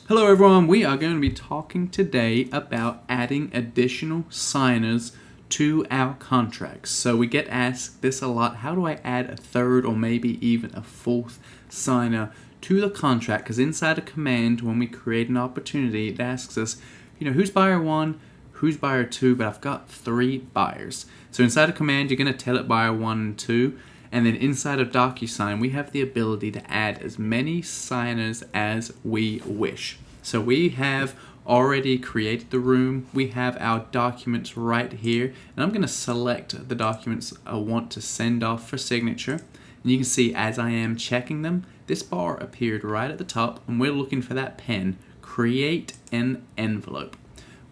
Hello everyone, we are going to be talking today about adding additional signers to our contracts. So we get asked this a lot, how do I add a third or maybe even a fourth signer to the contract? Because inside a command, when we create an opportunity, it asks us, who's buyer 1, who's buyer 2, but I've got 3 buyers. So inside a command, you're going to tell it buyer 1 and 2. And then inside of DocuSign, we have the ability to add as many signers as we wish. So we have already created the room. We have our documents right here. And I'm going to select the documents I want to send off for signature. And you can see as I am checking them, this bar appeared right at the top. And we're looking for that pen, create an envelope.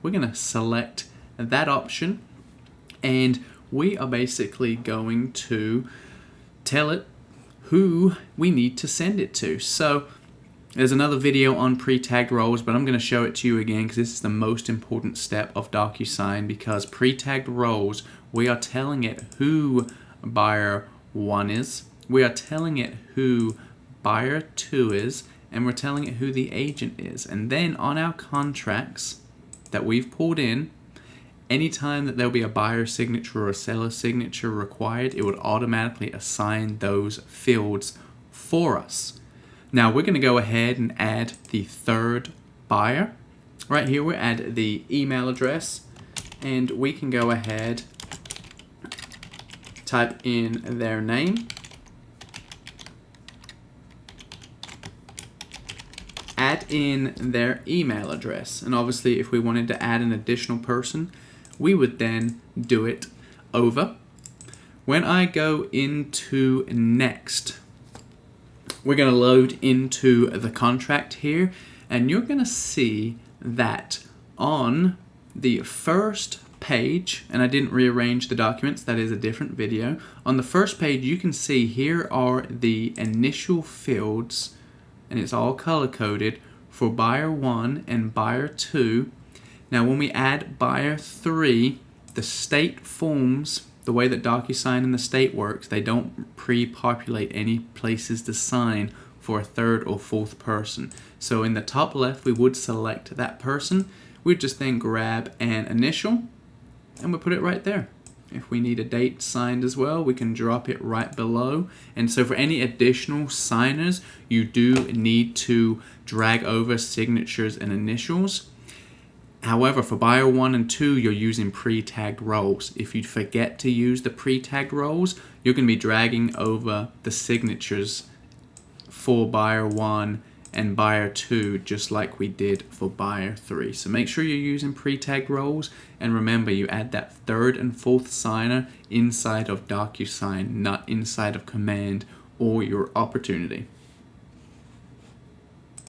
We're going to select that option. And we are basically going to tell it who we need to send it to. So there's another video on pre-tagged roles, but I'm going to show it to you again because this is the most important step of DocuSign, because pre-tagged roles, we are telling it who buyer 1 is, we are telling it who buyer 2 is, and we're telling it who the agent is. And then on our contracts that we've pulled in, anytime that there'll be a buyer signature or a seller signature required, it would automatically assign those fields for us. Now we're going to go ahead and add the third buyer. Right here we'll add the email address, and we can go ahead, type in their name, add in their email address, and obviously if we wanted to add an additional person, we would then do it over. When I go into next, we're going to load into the contract here, and you're going to see that on the first page, and I didn't rearrange the documents, that is a different video. On the first page, you can see here are the initial fields, and it's all color coded for buyer 1 and buyer 2. Now when we add buyer 3, the state forms, the way that DocuSign and the state works, they don't pre-populate any places to sign for a third or fourth person. So in the top left, we would select that person. We'd just then grab an initial and we'll put it right there. If we need a date signed as well, we can drop it right below. And so for any additional signers, you do need to drag over signatures and initials. However, for buyer 1 and 2, you're using pre-tagged roles. If you forget to use the pre-tagged roles, you're going to be dragging over the signatures for buyer 1 and buyer 2, just like we did for buyer 3. So make sure you're using pre-tagged roles, and remember, you add that third and fourth signer inside of DocuSign, not inside of Command or your opportunity.